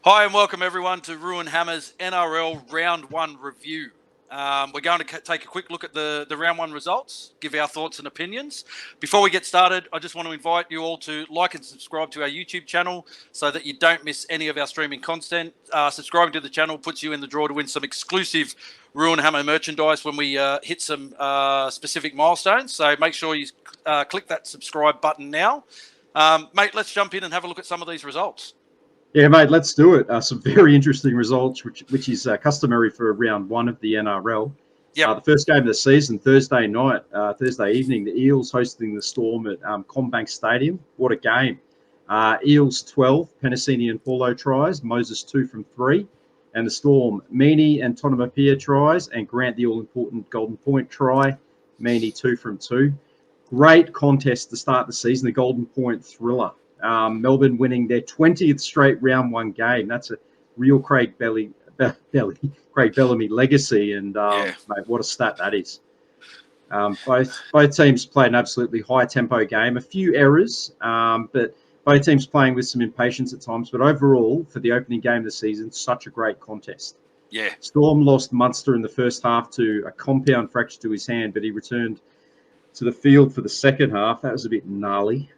Hi and welcome everyone to Roo Hammer's NRL Round 1 review. We're going to take a quick look at the Round 1 results, give our thoughts and opinions. Before we get started, I just want to invite you all to like and subscribe to our YouTube channel so that you don't miss any of our streaming content. Subscribing to the channel puts you in the draw to win some exclusive Roo Hammer merchandise when we hit some specific milestones. So make sure you click that subscribe button now. Mate, let's jump in and have a look at some of these results. Yeah, mate, let's do it. Some very interesting results, which is customary for round 1 of the NRL. Yep. The first game of the season, Thursday evening, the Eels hosting the Storm at Combank Stadium. What a game. Eels 12, Penasini and Paulo tries, Moses 2 from 3, and the Storm, Meaney and Tonomapia tries, and Grant the all-important Golden Point try, Meaney 2 from 2. Great contest to start the season, the Golden Point thriller. Melbourne winning their 20th straight round 1 game. That's a real Craig Bellamy legacy, and mate, what a stat that is. Both teams played an absolutely high tempo game. A few errors, but both teams playing with some impatience at times. But overall, for the opening game of the season, such a great contest. Yeah. Storm lost Munster in the first half to a compound fracture to his hand, but he returned to the field for the second half. That was a bit gnarly.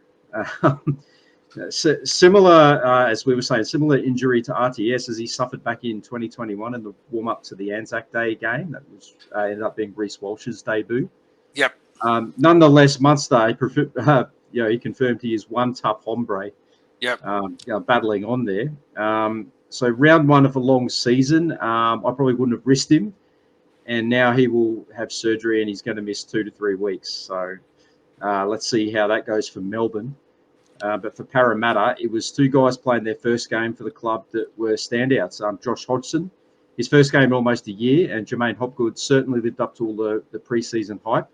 Similar, as we were saying, similar injury to RTS as he suffered back in 2021 in the warm-up to the Anzac Day game. That was ended up being Reece Walsh's debut. Yep. Nonetheless, Munster, he confirmed he is one tough hombre. Yep. Battling on there. So round 1 of a long season, I probably wouldn't have risked him, and now he will have surgery and he's going to miss 2 to 3 weeks. So let's see how that goes for Melbourne. But for Parramatta, it was 2 guys playing their first game for the club that were standouts. Josh Hodgson, his first game in almost a year, and Jermaine Hopgood certainly lived up to all the pre-season hype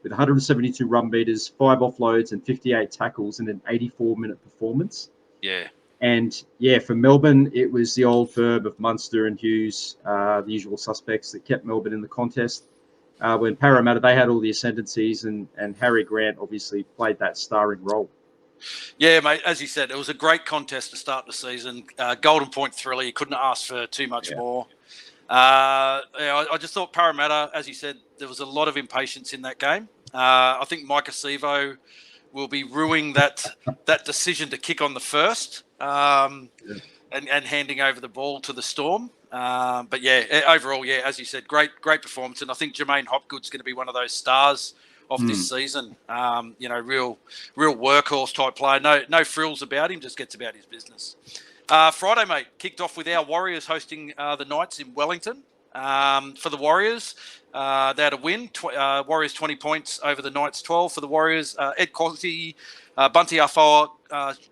with 172 run meters, 5 offloads and 58 tackles in an 84-minute performance. Yeah. And, for Melbourne, it was the old verb of Munster and Hughes, the usual suspects that kept Melbourne in the contest. When Parramatta, they had all the ascendancies, and Harry Grant obviously played that starring role. Yeah, mate, as you said, it was a great contest to start the season. Golden Point thriller, you couldn't ask for too much more. I just thought Parramatta, as you said, there was a lot of impatience in that game. I think Mike Acevo will be ruining that decision to kick on the first and handing over the ball to the Storm. But overall, as you said, great performance. And I think Jermaine Hopgood's going to be one of those stars of this season. Real workhorse type player. No frills about him, just gets about his business. Friday, mate, kicked off with our Warriors hosting the Knights in Wellington. For the Warriors, they had a win. Warriors 20 points over the Knights 12 for the Warriors. Ed Cossey, Bunty Afoa,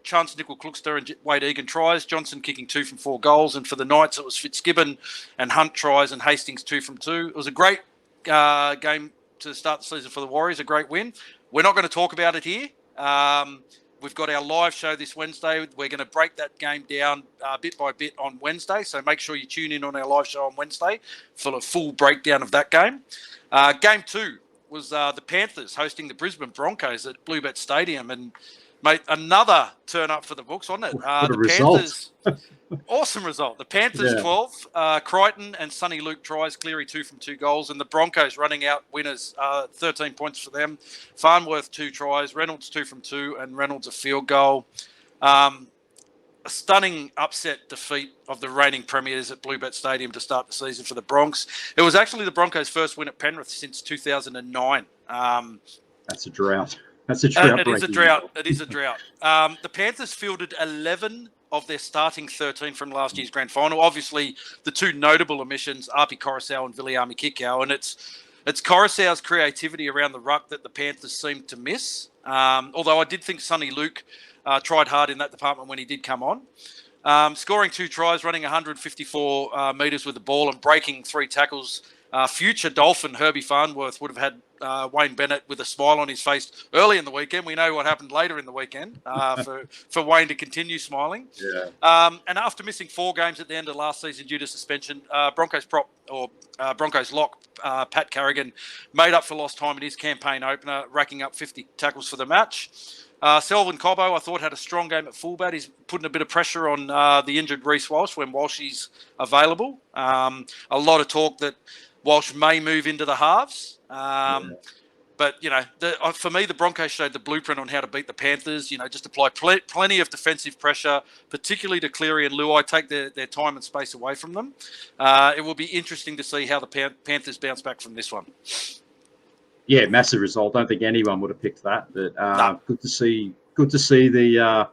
Chance Nickel-Kluxter and Wade Egan tries. Johnson kicking 2 from 4 goals. And for the Knights, it was Fitzgibbon and Hunt tries and Hastings 2 from 2. It was a great game to start the season for the Warriors, a great win. We're not going to talk about it here. We've got our live show this Wednesday. We're going to break that game down bit by bit on Wednesday, so make sure you tune in on our live show on Wednesday for a full breakdown of that game. Game 2 was the Panthers hosting the Brisbane Broncos at Bluebet Stadium, and mate, another turn up for the books, wasn't it? The Panthers, awesome result. The Panthers 12, Crichton and Sonny Luke tries, Cleary 2 from 2 goals, and the Broncos running out winners, 13 points for them. Farnworth 2 tries, Reynolds 2 from 2, and Reynolds a field goal. A stunning upset defeat of the reigning premiers at Bluebet Stadium to start the season for the Bronx. It was actually the Broncos' first win at Penrith since 2009. That's a drought. That's a drought. It is a drought. It is a drought. The Panthers fielded 11 of their starting 13 from last year's grand final. Obviously, the 2 notable omissions, Api Coruscant and Viliami Kikau, and it's Coruscant's creativity around the ruck that the Panthers seemed to miss. Although I did think Sonny Luke tried hard in that department when he did come on. Scoring 2 tries, running 154 metres with the ball and breaking 3 tackles. Future Dolphin Herbie Farnworth would have had Wayne Bennett with a smile on his face early in the weekend. We know what happened later in the weekend for Wayne to continue smiling. Yeah. And after missing 4 games at the end of last season due to suspension, Broncos lock Pat Carrigan made up for lost time in his campaign opener, racking up 50 tackles for the match. Selwyn Cobbo, I thought, had a strong game at fullback. He's putting a bit of pressure on the injured Reece Walsh when Walshy's available. A lot of talk that Walsh may move into the halves. But, for me, the Broncos showed the blueprint on how to beat the Panthers. Just apply plenty of defensive pressure, particularly to Cleary and Luai, take their time and space away from them. It will be interesting to see how the Panthers bounce back from this one. Yeah, massive result. I don't think anyone would have picked that. But No. Good to see the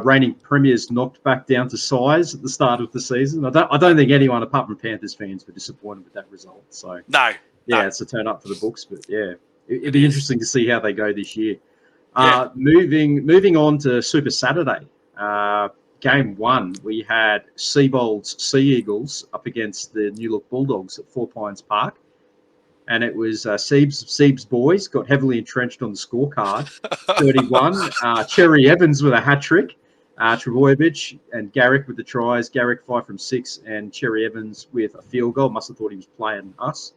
reigning premiers knocked back down to size at the start of the season. I don't think anyone apart from Panthers fans were disappointed with that result. So No. it's a turn up for the books. But yeah, it'd be interesting to see how they go this year. Yeah. Moving on to Super Saturday. Game 1, we had Seabold's Sea Eagles up against the New Look Bulldogs at Four Pines Park. And it was Seeb's boys got heavily entrenched on the scorecard. 31. Cherry Evans with a hat trick. Trebojevic and Garrick with the tries. Garrick 5 from 6, and Cherry Evans with a field goal. Must have thought he was playing us.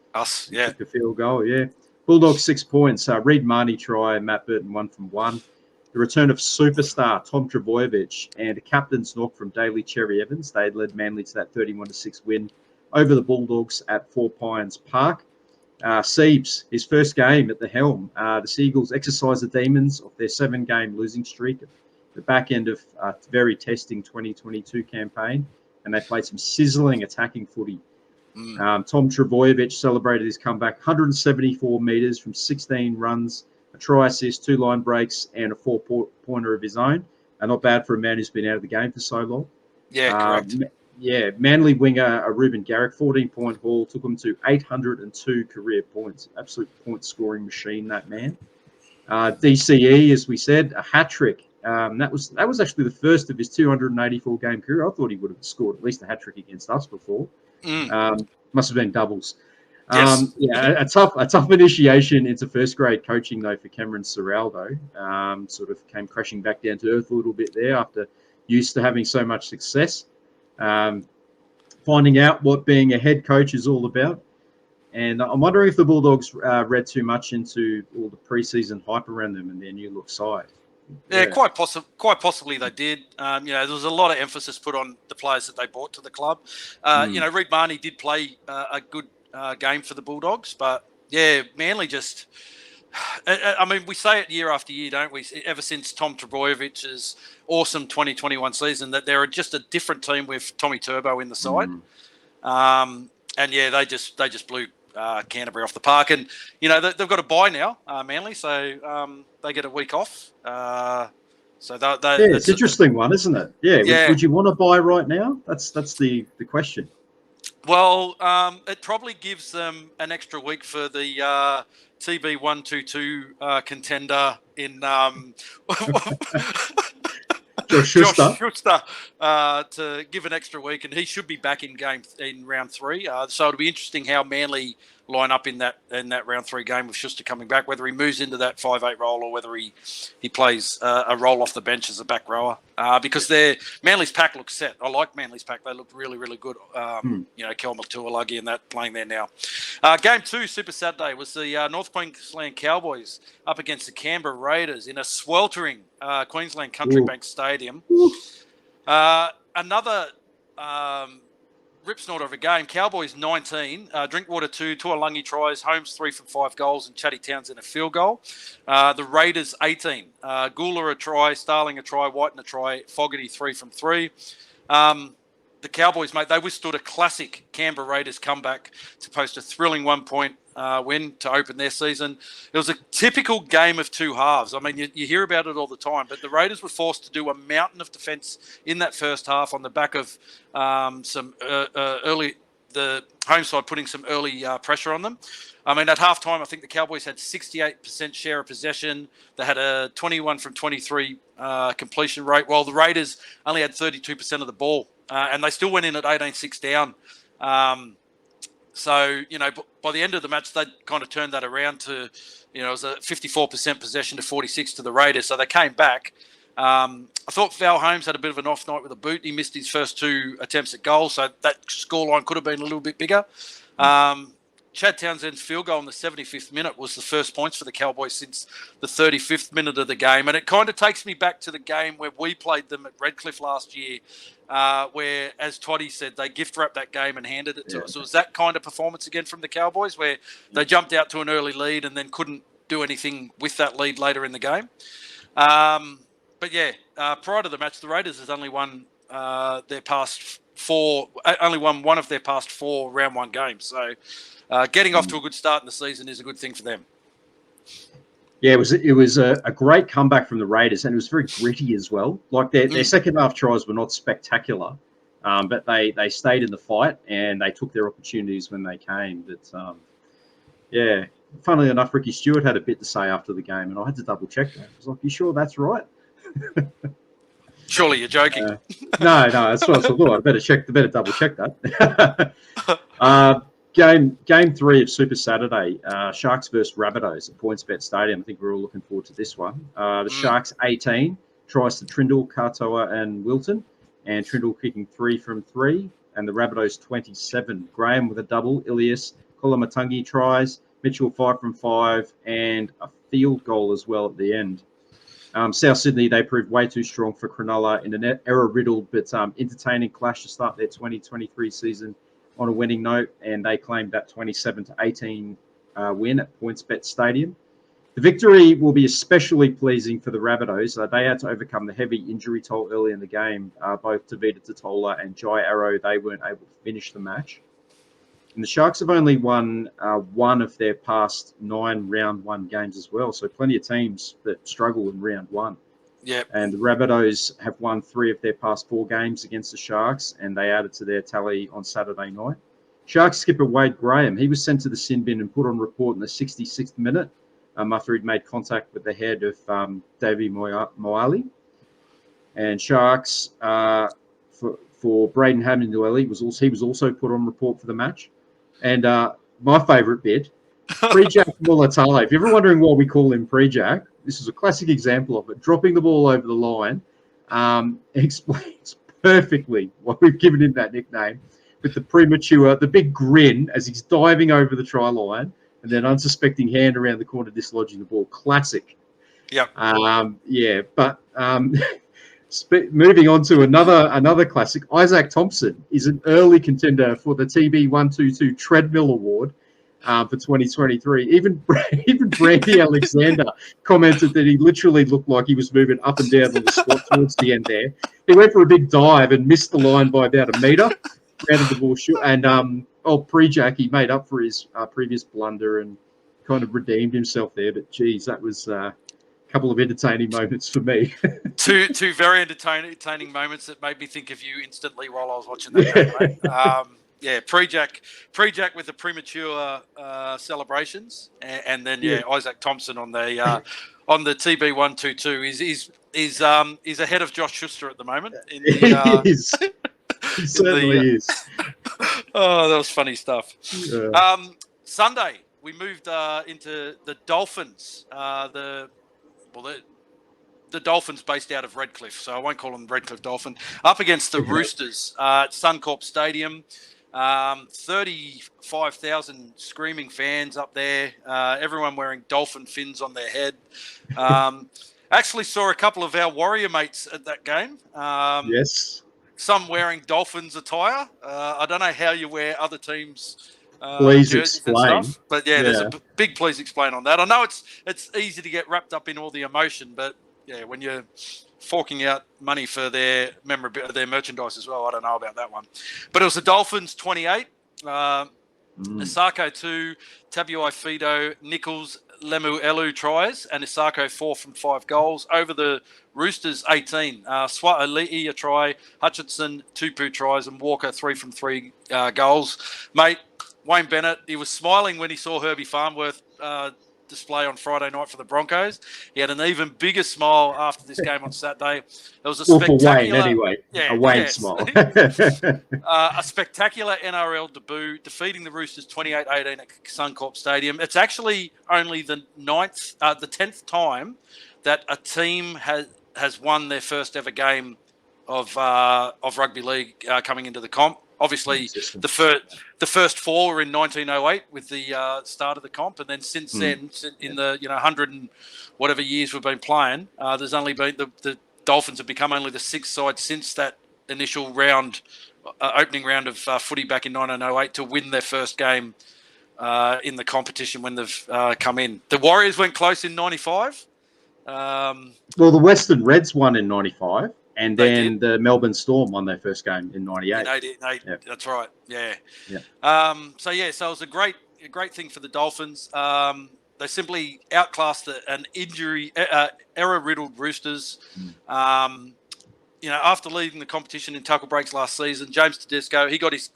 Yeah. Took a field goal, yeah. Bulldogs 6 points. Reed Marnie try, Matt Burton 1 from 1. The return of superstar Tom Trebojevic and a captain's knock from Daly Cherry Evans. They had led Manly to that 31-6 win over the Bulldogs at Four Pines Park. Seebs, his first game at the helm. The Seagulls exercised the demons of their 7-game losing streak at the back end of a very testing 2022 campaign, and they played some sizzling attacking footy. Tom Trebojevic celebrated his comeback, 174 metres from 16 runs, a try assist, 2 line breaks, and a 4-pointer of his own. Not bad for a man who's been out of the game for so long. Yeah, correct. Manly winger Ruben Garrick, 14-point haul, took him to 802 career points. Absolute point-scoring machine, that man. DCE, as we said, a hat trick. That was actually the first of his 284-game career. I thought he would have scored at least a hat trick against us before. Must have been doubles. Yes. A tough initiation into first-grade coaching, though, for Cameron Ciraldo. Sort of came crashing back down to earth a little bit there after used to having so much success. Finding out what being a head coach is all about. And I'm wondering if the Bulldogs read too much into all the preseason hype around them and their new look side. Yeah, quite possibly they did. There was a lot of emphasis put on the players that they brought to the club. Reed Marnie did play a good game for the Bulldogs, but yeah, Manly just... I mean, we say it year after year, don't we? Ever since Tom Trebojevic's awesome 2021 season, that they're just a different team with Tommy Turbo in the side. And yeah, they just blew Canterbury off the park, and they've got a bye now, Manly, so they get a week off. So it's an interesting one, isn't it? Yeah. Would you want to buy right now? That's the question. Well, it probably gives them an extra week for the TB122 contender in Josh Schuster to give an extra week, and he should be back in round 3. So it'll be interesting how Manly line up in that round 3 game with Schuster coming back, whether he moves into that 5'8" role or whether he plays a role off the bench as a back rower. Because Manly's pack looks set. I like Manly's pack; they look really, really good. Kel Matualagi and that playing there now. Game 2, Super Saturday, was the North Queensland Cowboys up against the Canberra Raiders in a sweltering Queensland Country Bank Stadium. Another rip snorter of a game. Cowboys 19, Drinkwater 2, Tuolangi tries, Holmes 3 from 5 goals, and Chatty Townsend a field goal. The Raiders 18, Galore a try, Starling a try, Whiten a try, Fogarty 3 from 3. The Cowboys, mate, they withstood a classic Canberra Raiders comeback to post a thrilling 1-point win to open their season. It was a typical game of 2 halves. I mean, you hear about it all the time, but the Raiders were forced to do a mountain of defence in that first half on the back of some early, the home side putting some early pressure on them. I mean, at halftime, I think the Cowboys had 68% share of possession. They had a 21 from 23 completion rate, while the Raiders only had 32% of the ball. And they still went in at 18-6 down. So, by the end of the match, they kind of turned that around to, it was a 54% possession to 46 to the Raiders. So they came back. I thought Val Holmes had a bit of an off night with a boot. He missed his first 2 attempts at goal, so that scoreline could have been a little bit bigger. Chad Townsend's field goal in the 75th minute was the first points for the Cowboys since the 35th minute of the game. And it kind of takes me back to the game where we played them at Redcliffe last year, where, as Toddy said, they gift-wrapped that game and handed it to us. So it was that kind of performance again from the Cowboys where they jumped out to an early lead and then couldn't do anything with that lead later in the game. But yeah, prior to the match, the Raiders has only won only won one of their past 4 round 1 games. So getting off to a good start in the season is a good thing for them. Yeah, it was a great comeback from the Raiders, and it was very gritty as well. Like their second half tries were not spectacular, but they stayed in the fight and they took their opportunities when they came. But yeah, funnily enough, Ricky Stewart had a bit to say after the game, and I had to double check that. I was like, "You sure that's right?" Surely you're joking. No, that's what I thought. I better double check that. Game 3 of Super Saturday, Sharks versus Rabbitohs at PointsBet Stadium. I think we're all looking forward to this one. The Sharks 18 tries to Trindle, Katoa, and Wilton, and Trindle kicking 3 from 3, and the Rabbitohs 27. Graham with a double, Ilias, Kolamatangi tries, Mitchell 5 from 5, and a field goal as well at the end. South Sydney, they proved way too strong for Cronulla in an error-riddled but entertaining clash to start their 2023 season on a winning note, and they claimed that 27-18 win at PointsBet Stadium. The victory will be especially pleasing for the Rabbitohs. They had to overcome the heavy injury toll early in the game. Both Tavita Totola and Jai Arrow, they weren't able to finish the match. And the Sharks have only won one of their past 9 round 1 games as well. So plenty of teams that struggle in round 1. Yep. And the Rabbitohs have won 3 of their past 4 games against the Sharks, and they added to their tally on Saturday night. Sharks skipper Wade Graham, he was sent to the sin bin and put on report in the 66th minute after he'd made contact with the head of Davey Moali. And Sharks, for Braden Hamlinelli, he was also put on report for the match. And my favourite bit, Pre-Jack Mulatalo. If you're ever wondering why we call him Pre-Jack, this is a classic example of it. Dropping the ball over the line explains perfectly why we've given him that nickname, with the big grin as he's diving over the try line and then unsuspecting hand around the corner dislodging the ball. Classic. Yep. Moving on to another classic, Isaac Thompson is an early contender for the TB122 Treadmill Award for 2023. Even Brandy Alexander commented that he literally looked like he was moving up and down on the squat towards the end there. He went for a big dive and missed the line by about a metre, grounded the ball short, and Pre-Jack, he made up for his previous blunder and kind of redeemed himself there. But geez, that was couple of entertaining moments for me. two very entertaining moments that made me think of you instantly while I was watching that game. Pre-Jack with the premature celebrations, and then Isaac Thompson on the TB122 is ahead of Josh Schuster at the moment. He certainly is. Oh, that was funny stuff. Yeah. Sunday we moved into the Dolphins. The Dolphins based out of Redcliffe, so I won't call them Redcliffe Dolphin, up against the Roosters at Suncorp Stadium. 35,000 screaming fans up there, everyone wearing dolphin fins on their head. Actually saw a couple of our Warrior mates at that game. Yes. Some wearing Dolphins attire. I don't know how you wear other teams' please jerseys explain. And stuff, but there's a big please explain on that. I know it's easy to get wrapped up in all the emotion, but when you're forking out money for their merchandise as well, I don't know about that one. But it was the Dolphins 28, Isako 2, Tabuai Fido, Nichols, Lemu Elu tries, and Isako 4 from 5 goals over the Roosters 18. Swat Ali'i a try, Hutchinson 2 tries, and Walker 3 from 3 goals. Mate, Wayne Bennett, he was smiling when he saw Herbie Farnworth display on Friday night for the Broncos. He had an even bigger smile after this game on Saturday. It was a spectacular... For Wayne, anyway. A Wayne smile. A spectacular NRL debut, defeating the Roosters 28-18 at Suncorp Stadium. It's actually only the 10th time that a team has won their first ever game of rugby league coming into the comp. Obviously, Consistent. the first four were in 1908 with the start of the comp, and then since then, in the 100 and whatever years we've been playing, there's only been the Dolphins have become only the sixth side since that initial round, opening round of footy back in 1908 to win their first game in the competition when they've come in. The Warriors went close in '95. Well, the Western Reds won in '95, and They then the Melbourne Storm won their first game in '98. In 88, Yeah. that's right. Yeah. Yeah. So it was a great thing for the Dolphins. They simply outclassed an injury error-riddled Roosters. After leading the competition in tackle breaks last season, James Tedesco, he got his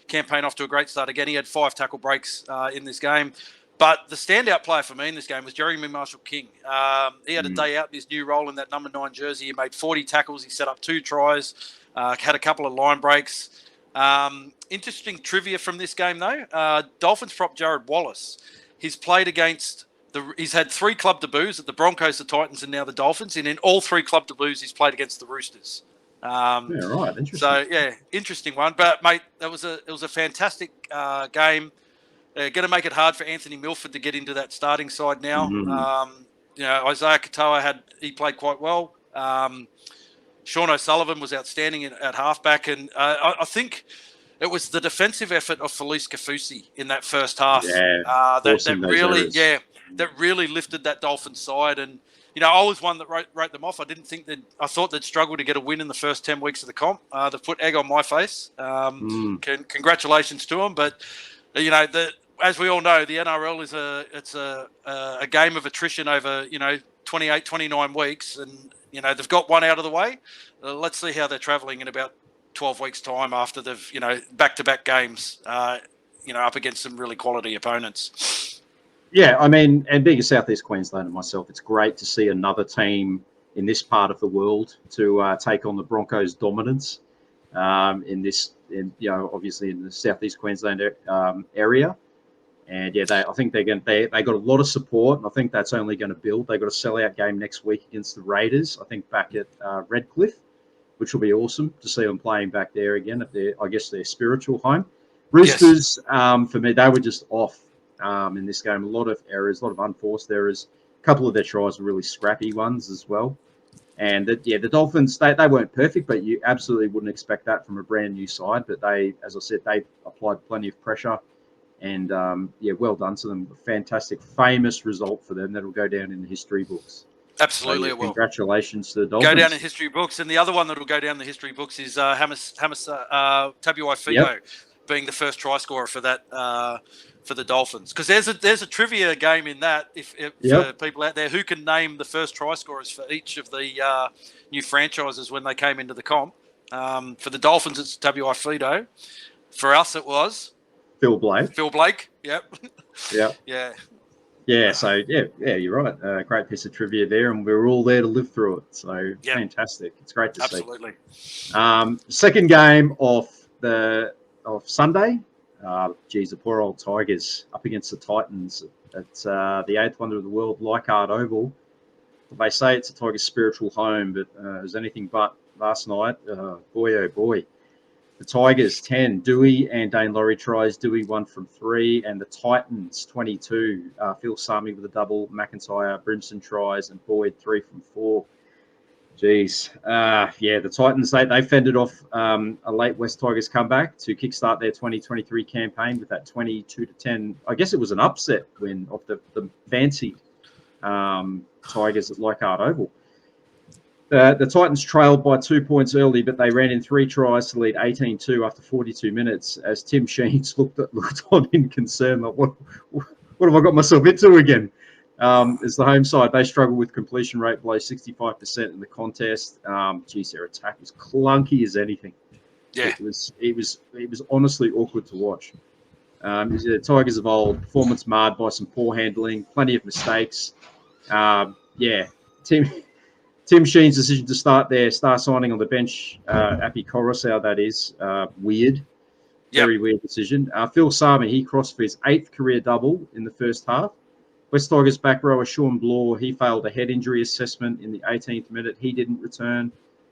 campaign off to a great start again. He had 5 tackle breaks in this game. But the standout player for me in this game was Jeremy Marshall-King. He had a day out in his new role in that number 9 jersey. He made 40 tackles. He set up 2 tries, had a couple of line breaks. Interesting trivia from this game, though. Dolphins prop Jared Wallace. He's played against he's had 3 club debuts at the Broncos, the Titans, and now the Dolphins. And in all 3 club debuts, he's played against the Roosters. Right. Interesting. So interesting one. But mate, it was a fantastic game. Going to make it hard for Anthony Milford to get into that starting side now. Isaiah Katoa he played quite well. Sean O'Sullivan was outstanding at halfback, and I think it was the defensive effort of Felice Kafusi in that first half that really lifted that Dolphins side. And I was one that wrote them off. I thought they'd struggle to get a win in the first 10 weeks of the comp. They've put egg on my face. Congratulations to them, but. As we all know, the NRL is a game of attrition over 28, 29 weeks, and they've got one out of the way. Let's see how they're travelling in about 12 weeks' time after they've back-to-back games up against some really quality opponents. Yeah, I mean, and being a Southeast Queenslander myself, it's great to see another team in this part of the world to take on the Broncos' dominance obviously in the Southeast Queensland area. And I think they got a lot of support, and I think that's only going to build. They got a sellout game next week against the Raiders, I think back at Redcliffe, which will be awesome to see them playing back there again at their spiritual home. Roosters, for me, they were just off in this game. A lot of errors, a lot of unforced errors. A couple of their tries were really scrappy ones as well. And the Dolphins, they weren't perfect, but you absolutely wouldn't expect that from a brand new side. But they, as I said, they applied plenty of pressure. And, well done to them. A fantastic, famous result for them that'll go down in the history books. Absolutely, it will. Congratulations to the Dolphins. Go down in history books. And the other one that'll go down in the history books is Tabuai Fido being the first try scorer for that for the Dolphins. Because there's a trivia game in that, for people out there who can name the first try scorers for each of the new franchises when they came into the comp. For the Dolphins, it's Tabuai Fido. For us, it was... Phil Blake. Yep. Yeah. Yeah. So you're right. Great piece of trivia there, and we're all there to live through it. So fantastic. It's great to see. Absolutely. Second game of Sunday. The poor old Tigers up against the Titans at the 8th wonder of the world, Leichhardt Oval. They say it's a Tigers' spiritual home, but it was anything but last night. Boy, oh boy. The Tigers 10, Dewey and Dane Laurie tries. Dewey 1 from 3, and the Titans 22. Phil Sami with a double, McIntyre, Brimson tries, and Boyd 3 from 4. Jeez, the Titans they fended off a late West Tigers comeback to kickstart their 2023 campaign with that 22-10. I guess it was an upset win off the fancy Tigers at Leichhardt Oval. The Titans trailed by 2 points early, but they ran in 3 tries to lead 18-2 after 42 minutes as Tim Sheens looked on in concern. Like, what have I got myself into again? As the home side, they struggled with completion rate below 65% in the contest. Their attack was clunky as anything. Yeah, it was honestly awkward to watch. The Tigers of old, performance marred by some poor handling, plenty of mistakes. Tim Sheen's decision to start their star signing on the bench, Api Coruscant, that is, weird. Very weird decision. Phil Sami, he crossed for his 8th career double in the first half. West Tigers back rower Sean Blore, he failed a head injury assessment in the 18th minute. He didn't return.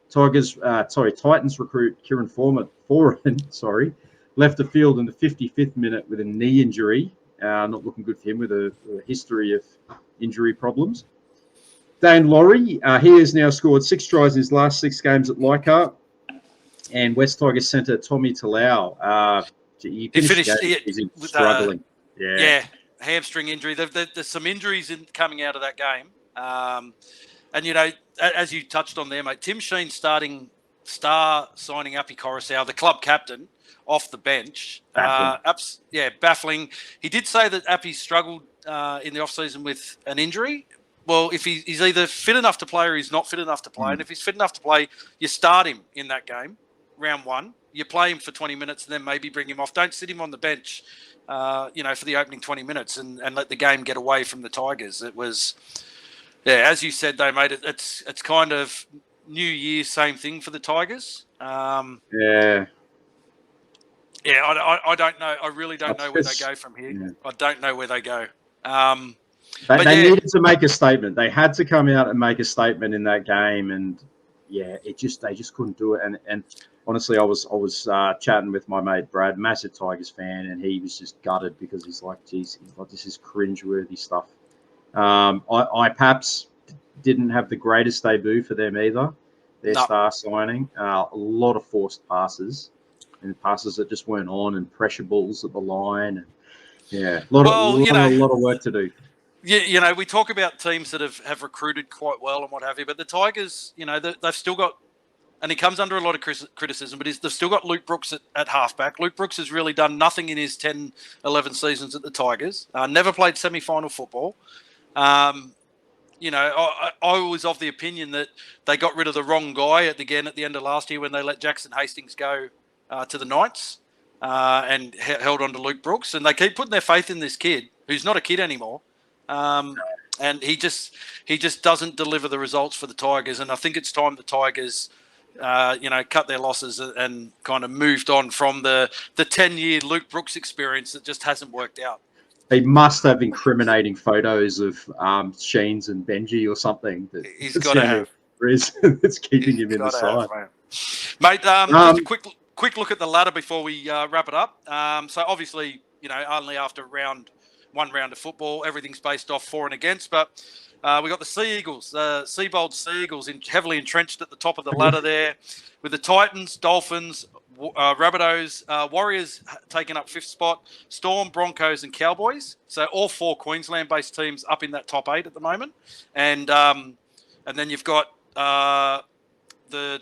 Titans recruit Kieran Foran, left the field in the 55th minute with a knee injury. Not looking good for him with a history of injury problems. Dane Laurie, he has now scored 6 tries in his last 6 games at Leichhardt. And West Tigers centre Tommy Talau, he finished the game. He's struggling. Yeah, hamstring injury. There's some injuries coming out of that game. And, you know, as you touched on there, mate, Tim Sheen signing Appy Coruscant, the club captain, off the bench. Baffling. He did say that Appy struggled in the off-season with an injury. Well, if he's either fit enough to play or he's not fit enough to play. And if he's fit enough to play, you start him in that game, round 1. You play him for 20 minutes and then maybe bring him off. Don't sit him on the bench, for the opening 20 minutes and let the game get away from the Tigers. It was, as you said, though, mate, it's kind of New Year, same thing for the Tigers. I don't know. I really don't know where they go from here. Yeah. I don't know where they go. They needed to make a statement. They had to come out and make a statement in that game, and they just couldn't do it. And honestly, I was chatting with my mate Brad, massive Tigers fan, and he was just gutted because he's like, "Geez, this is cringeworthy stuff." I perhaps didn't have the greatest debut for them either. Their star signing, a lot of forced passes and passes that just weren't on, and pressure balls at the line. And, a lot of work to do. Yeah, we talk about teams that have recruited quite well and what have you, but the Tigers, they've still got, and he comes under a lot of criticism, but they've still got Luke Brooks at halfback. Luke Brooks has really done nothing in his 10, 11 seasons at the Tigers. Never played semi-final football. I was of the opinion that they got rid of the wrong guy at the end of last year when they let Jackson Hastings go to the Knights and held on to Luke Brooks. And they keep putting their faith in this kid, who's not a kid anymore. And he just doesn't deliver the results for the Tigers. And I think it's time the Tigers, cut their losses and kind of moved on from the 10-year Luke Brooks experience that just hasn't worked out. They must have incriminating photos of Sheens and Benji or something. He's got to have. It's keeping him in the side. Mate, just a quick look at the ladder before we wrap it up. So obviously, only after one round of football, everything's based off for and against. But we got the Sea Eagles, Seabold Sea Eagles, heavily entrenched at the top of the ladder there, with the Titans, Dolphins, Rabbitohs, Warriors taking up 5th spot, Storm, Broncos, and Cowboys. So all 4 Queensland-based teams up in that top 8 at the moment, and then you've got the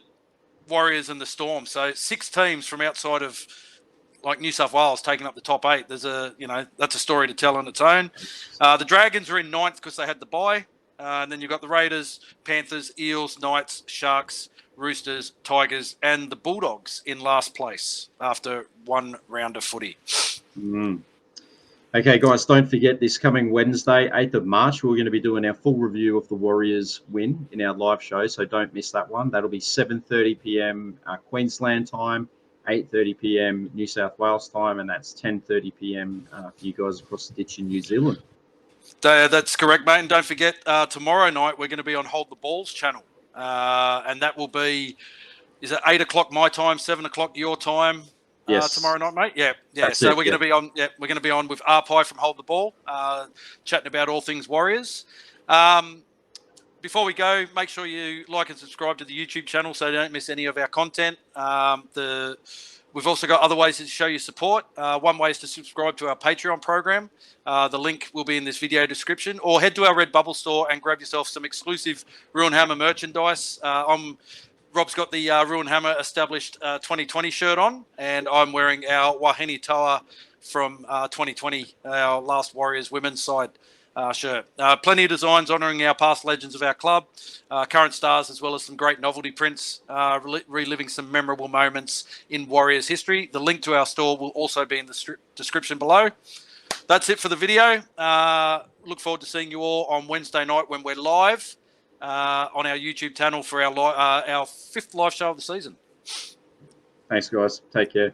Warriors and the Storm. So 6 teams from outside of like New South Wales taking up the top 8. There's that's a story to tell on its own. The Dragons are in 9th because they had the bye. And then you've got the Raiders, Panthers, Eels, Knights, Sharks, Roosters, Tigers, and the Bulldogs in last place after 1 round of footy. Okay, guys, don't forget this coming Wednesday, 8th of March, we're going to be doing our full review of the Warriors win in our live show, so don't miss that one. That'll be 7:30 p.m. Queensland time, 8:30 p.m. New South Wales time, and that's 10:30 p.m. For you guys across the ditch in New Zealand. That's correct, mate. And don't forget, tomorrow night we're going to be on Hold the Balls channel, and that will be, is it 8 o'clock my time, 7 o'clock your time? Yes. Tomorrow night, mate. Yeah. So we're going to be on. Yeah, we're going to be on with Arpai from Hold the Ball, chatting about all things Warriors. Before we go, make sure you like and subscribe to the YouTube channel so you don't miss any of our content. We've also got other ways to show your support. One way is to subscribe to our Patreon program. The link will be in this video description, or head to our Redbubble store and grab yourself some exclusive Roo Hammer merchandise. Rob's got the Roo Hammer established 2020 shirt on, and I'm wearing our Wahine Toa from 2020, our last Warriors women's side shirt. Plenty of designs honouring our past legends of our club, current stars, as well as some great novelty prints, reliving some memorable moments in Warriors history. The link to our store will also be in the description below. That's it for the video. Look forward to seeing you all on Wednesday night when we're live on our YouTube channel for our 5th live show of the season. Thanks, guys. Take care.